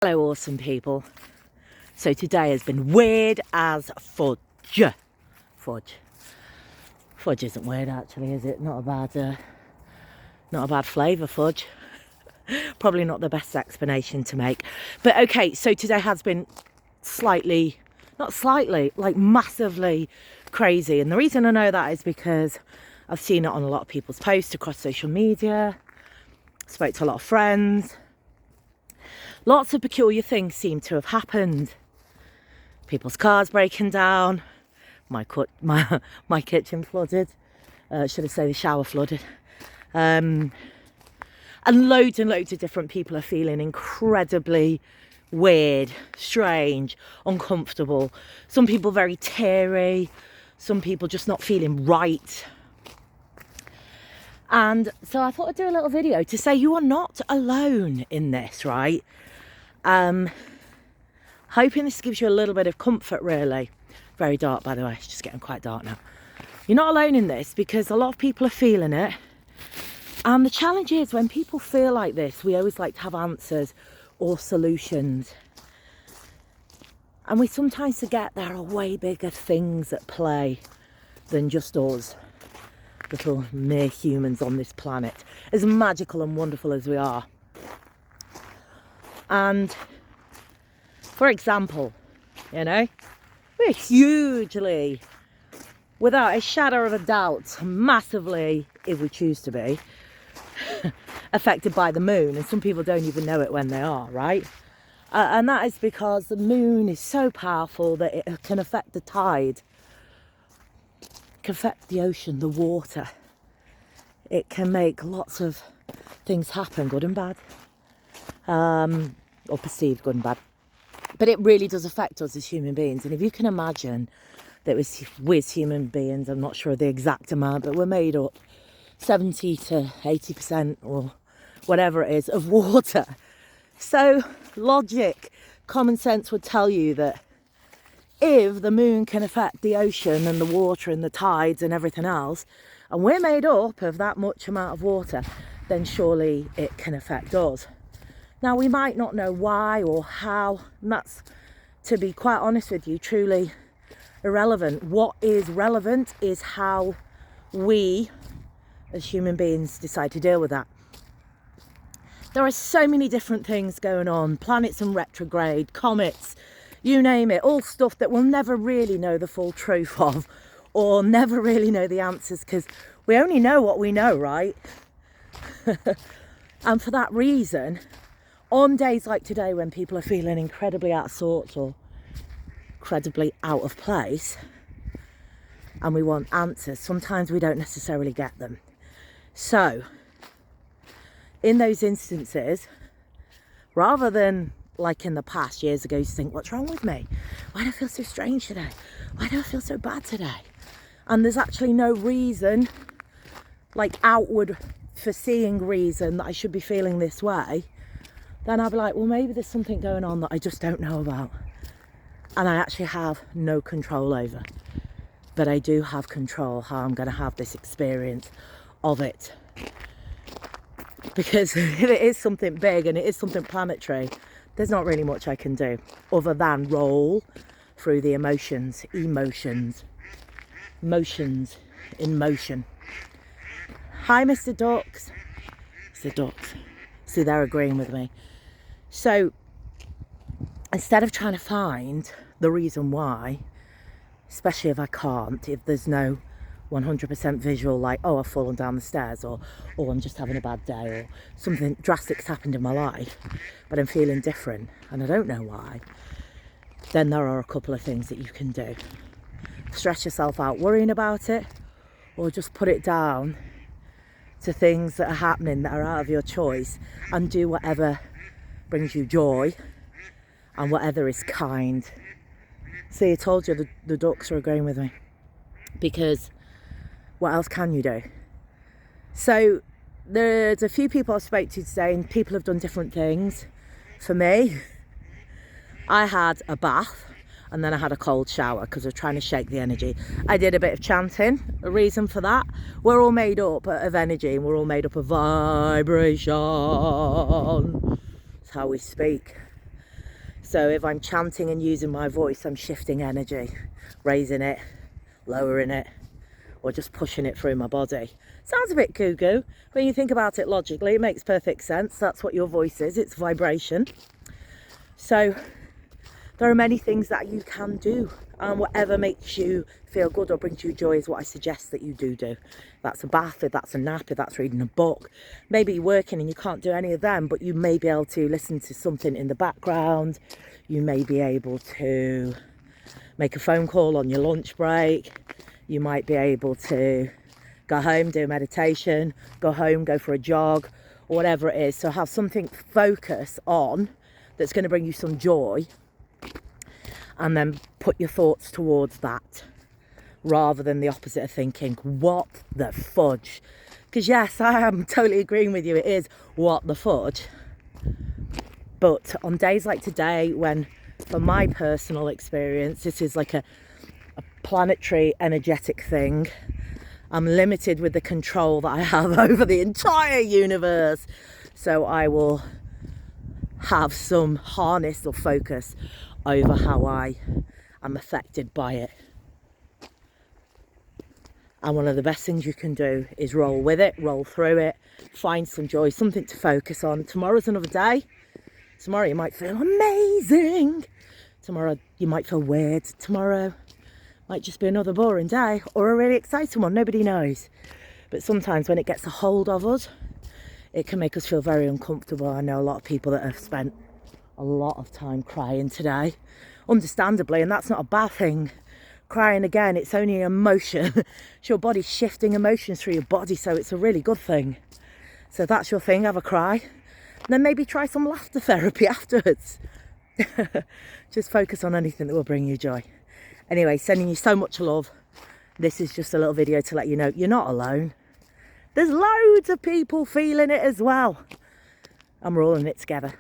Hello awesome people. So today has been weird as fudge. Fudge isn't weird actually, is it? Not a bad flavour, fudge. Probably not the best explanation to make. But okay, so today has been like massively crazy. And the reason I know that is because I've seen it on a lot of people's posts across social media. Spoke to a lot of friends. Lots of peculiar things seem to have happened. People's cars breaking down, my kitchen flooded, should I say the shower flooded. And loads of different people are feeling incredibly weird, strange, uncomfortable. Some people very teary, some people just not feeling right. And so I thought I'd do a little video to say you are not alone in this, right? Hoping this gives you a little bit of comfort, really. Very dark, by the way. It's just getting quite dark now. You're not alone in this because a lot of people are feeling it. And the challenge is when people feel like this, we always like to have answers or solutions. And we sometimes forget there are way bigger things at play than just us, little mere humans on this planet, as magical and wonderful as we are. And for example, we're hugely, without a shadow of a doubt, massively, if we choose to be, affected by the moon. And some people don't even know it when they are, right? And that is because the moon is so powerful that it can affect the tide, can affect the ocean, the water. It can make lots of things happen, good and bad. Or perceived good and bad. But it really does affect us as human beings. And if you can imagine that we as human beings, I'm not sure of the exact amount, but we're made up 70 to 80% or whatever it is of water. So logic, common sense would tell you that if the moon can affect the ocean and the water and the tides and everything else, and we're made up of that much amount of water, then surely it can affect us. Now, we might not know why or how, and that's, to be quite honest with you, truly irrelevant. What is relevant is how we, as human beings, decide to deal with that. There are so many different things going on, planets in retrograde, comets, you name it, all stuff that we'll never really know the full truth of, or never really know the answers, because we only know what we know, right? And for that reason, on days like today when people are feeling incredibly out of sorts or incredibly out of place and we want answers, sometimes we don't necessarily get them. So in those instances, rather than like in the past years ago, you think, what's wrong with me? Why do I feel so strange today? Why do I feel so bad today? And there's actually no reason, like outward foreseeing reason that I should be feeling this way. Then I'll be like, well, maybe there's something going on that I just don't know about. And I actually have no control over. But I do have control how I'm going to have this experience of it. Because if it is something big and it is something planetary, there's not really much I can do other than roll through the motions in motion. Hi, Mr. Ducks. Mr. Ducks. See, they're agreeing with me. So instead of trying to find the reason why, especially if I can't, if there's no 100% visual, like, oh, I've fallen down the stairs, or I'm just having a bad day, or something drastic's happened in my life, but I'm feeling different and I don't know why, then there are a couple of things that you can do. Stress yourself out worrying about it, or just put it down to things that are happening that are out of your choice, and do whatever brings you joy and whatever is kind. See, I told you the ducks are agreeing with me, because what else can you do? So there's a few people I spoke to today and people have done different things. For me, I had a bath and then I had a cold shower because I was trying to shake the energy. I did a bit of chanting. A reason for that, we're all made up of energy and we're all made up of vibration. It's how we speak. So if I'm chanting and using my voice, I'm shifting energy, raising it, lowering it, or just pushing it through my body. Sounds a bit cuckoo. When you think about it logically, it makes perfect sense. That's what your voice is. It's vibration. So there are many things that you can do, and whatever makes you feel good or brings you joy is what I suggest that you do. If that's a bath, if that's a nap, if that's reading a book. Maybe you're working and you can't do any of them, but you may be able to listen to something in the background. You may be able to make a phone call on your lunch break. You might be able to go home, do a meditation, go home, go for a jog, or whatever it is. So have something to focus on that's going to bring you some joy, and then put your thoughts towards that, rather than the opposite of thinking, what the fudge? Because yes, I am totally agreeing with you, it is what the fudge. But on days like today, when, for my personal experience, this is like a planetary energetic thing, I'm limited with the control that I have over the entire universe. So I will have some harness or focus over how I am affected by it. And one of the best things you can do is roll with it, roll through it, find some joy, something to focus on. Tomorrow's another day. Tomorrow you might feel amazing. Tomorrow you might feel weird. Tomorrow might just be another boring day, or a really exciting one, nobody knows. But sometimes when it gets a hold of us, it can make us feel very uncomfortable. I know a lot of people that have spent a lot of time crying today, understandably, and that's not a bad thing. Crying, again, it's only an emotion. It's your body shifting emotions through your body, so it's a really good thing. So if that's your thing, have a cry, and then maybe try some laughter therapy afterwards. Just focus on anything that will bring you joy. Anyway, sending you so much love. This is just a little video to let you know you're not alone. There's loads of people feeling it as well, and we're all in it together.